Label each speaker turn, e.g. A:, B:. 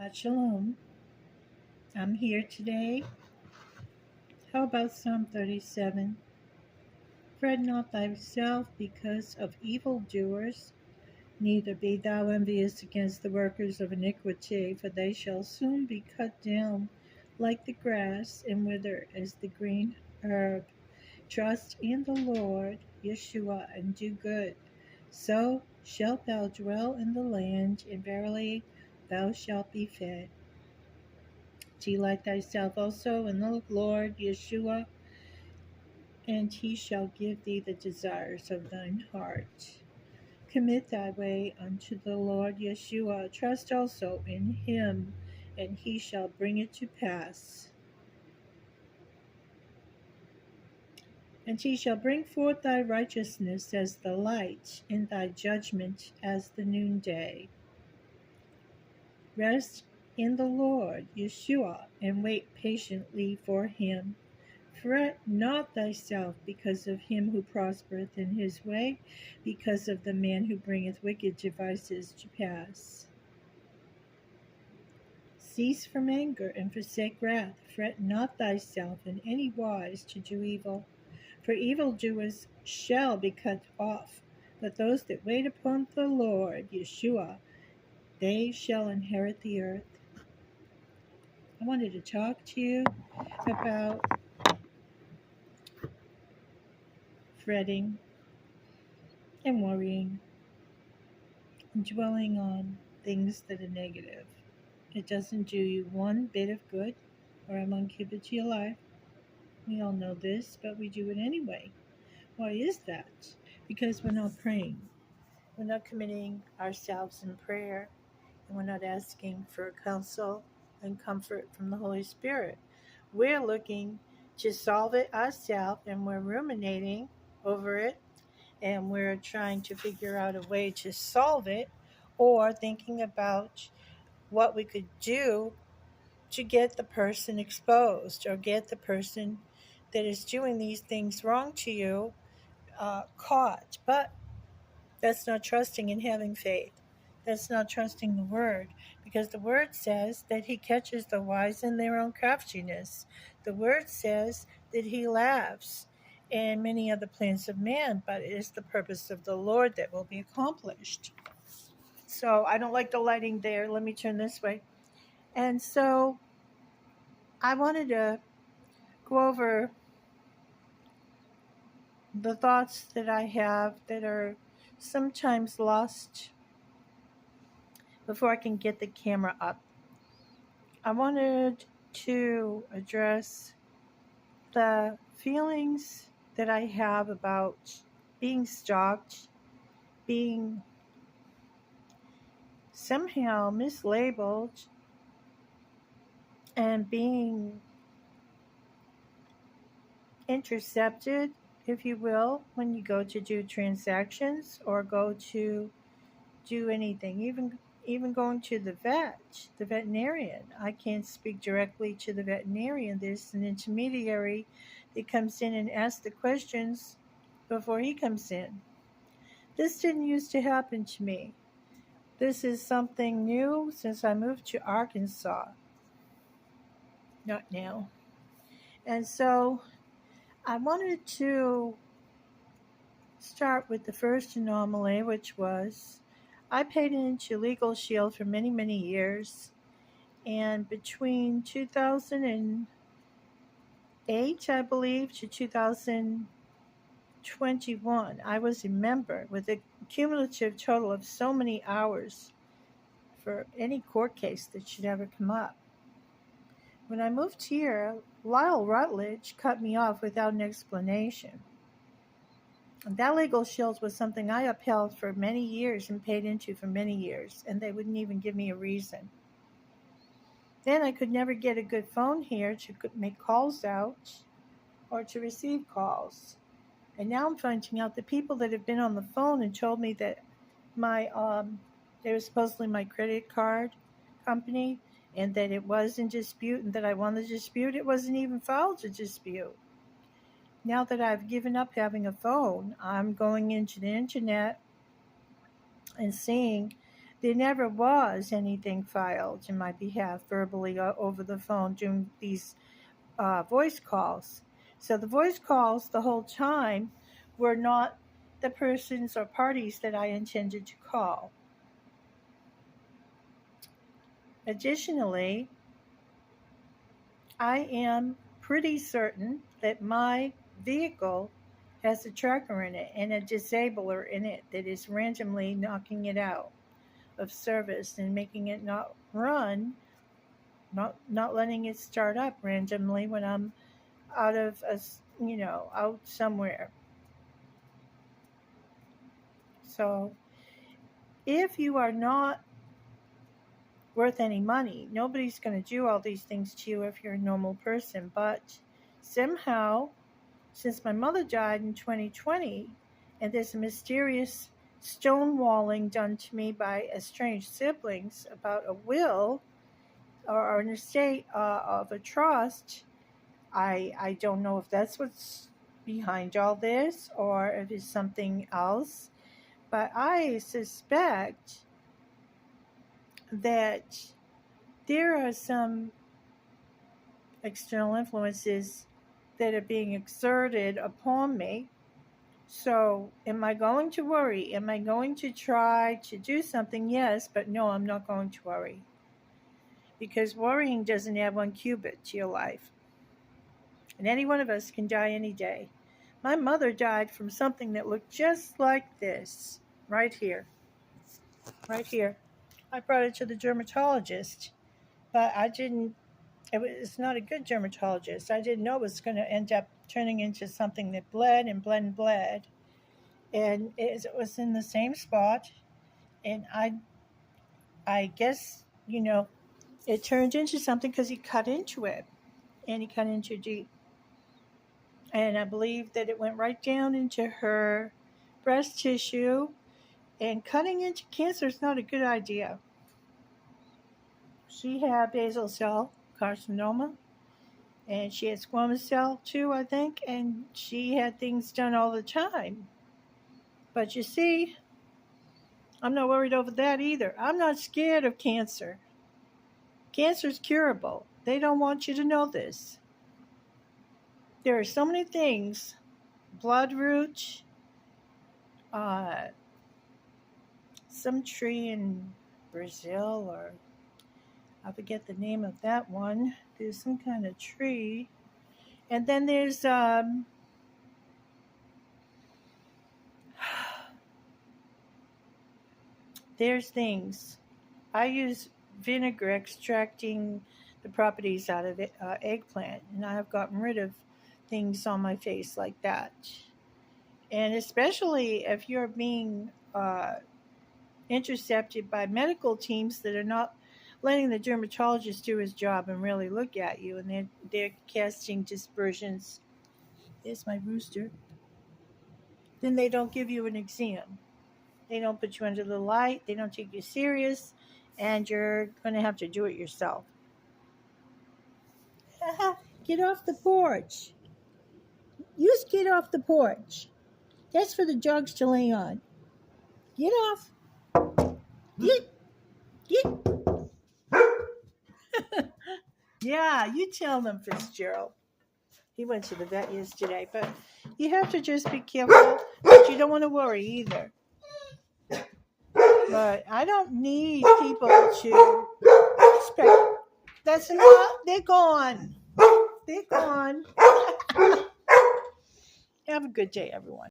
A: Shabbat Shalom. I'm here today. How about Psalm 37? Fret not thyself because of evildoers, neither be thou envious against the workers of iniquity, for they shall soon be cut down like the grass and wither as the green herb. Trust in the Lord, Yeshua, and do good. So shalt thou dwell in the land, and verily thou shalt be fed. Delight thyself also in the Lord Yeshua, and he shall give thee the desires of thine heart. Commit thy way unto the Lord Yeshua. Trust also in him, and he shall bring it to pass. And he shall bring forth thy righteousness as the light, and thy judgment as the noonday. Rest in the Lord Yeshua, and wait patiently for him. Fret not thyself because of him who prospereth in his way, because of the man who bringeth wicked devices to pass. Cease from anger and forsake wrath. Fret not thyself in any wise to do evil, for evildoers shall be cut off. But those that wait upon the Lord, Yeshua, they shall inherit the earth. I wanted to talk to you about fretting and worrying and dwelling on things that are negative. It doesn't do you one bit of good, or I'm going to keep it to your life. We all know this, but we do it anyway. Why is that? Because we're not praying. We're not committing ourselves in prayer, and we're not asking for counsel and comfort from the Holy Spirit. We're looking to solve it ourselves, and we're ruminating over it, and we're trying to figure out a way to solve it, or thinking about what we could do to get the person exposed, or get the person that is doing these things wrong to you caught. But that's not trusting and having faith. That's not trusting the word, because the word says that he catches the wise in their own craftiness. The word says that he laughs in many of the plans of man, but it is the purpose of the Lord that will be accomplished. So I don't like the lighting there. Let me turn this way. And so I wanted to go over the thoughts that I have that are sometimes lost before I can get the camera up. I wanted to address the feelings that I have about being stalked, being somehow mislabeled, and being intercepted, if you will, when you go to do transactions or go to do anything, even going to the veterinarian. I can't speak directly to the veterinarian. There's an intermediary that comes in and asks the questions before he comes in. This didn't used to happen to me. This is something new since I moved to Arkansas. Not now. And so I wanted to start with the first anomaly, which was I paid into Legal Shield for many, many years. And between 2008, I believe, to 2021, I was a member with a cumulative total of so many hours for any court case that should ever come up. When I moved here, Lyle Rutledge cut me off without an explanation. That legal shield was something I upheld for many years and paid into for many years, and they wouldn't even give me a reason. Then I could never get a good phone here to make calls out or to receive calls. And now I'm finding out the people that have been on the phone and told me that they were supposedly my credit card company, and that it was in dispute, and that I won the dispute. It wasn't even filed to dispute. Now that I've given up having a phone, I'm going into the internet and seeing there never was anything filed in my behalf verbally or over the phone during these voice calls. So the voice calls the whole time were not the persons or parties that I intended to call. Additionally, I am pretty certain that my vehicle has a tracker in it and a disabler in it that is randomly knocking it out of service and making it not run, not letting it start up randomly when I'm out of out somewhere. So if you are not worth any money, nobody's going to do all these things to you if you're a normal person. But somehow, since my mother died in 2020, and there's a mysterious stonewalling done to me by estranged siblings about a will or an estate of a trust, I don't know if that's what's behind all this or if it's something else. But I suspect that there are some external influences that are being exerted upon me. So, am I going to worry? Am I going to try to do something? Yes, but no, I'm not going to worry. Because worrying doesn't add one cubit to your life. And any one of us can die any day. My mother died from something that looked just like this, right here. Right here. I brought it to the dermatologist, but I didn't. It's not a good dermatologist. I didn't know it was going to end up turning into something that bled and bled and bled. And it was in the same spot. And I guess, it turned into something because he cut into it. And he cut into deep. And I believe that it went right down into her breast tissue. And cutting into cancer is not a good idea. She had basal cell carcinoma. And she had squamous cell too, I think. And she had things done all the time. But you see, I'm not worried over that either. I'm not scared of cancer. Cancer is curable. They don't want you to know this. There are so many things. Bloodroot, some tree in Brazil, or I forget the name of that one. There's some kind of tree. And then there's things. I use vinegar extracting the properties out of eggplant, and I have gotten rid of things on my face like that. And especially if you're being intercepted by medical teams that are not letting the dermatologist do his job and really look at you, and they're casting dispersions. There's my rooster. Then they don't give you an exam. They don't put you under the light. They don't take you serious, and you're going to have to do it yourself. Get off the porch. You get off the porch. That's for the dogs to lay on. Get off. Get. Yeah, you tell them, Fitzgerald. He went to the vet yesterday, but you have to just be careful. But you don't want to worry either. But I don't need people to expect. That's enough. They're gone. They're gone. Have a good day, everyone.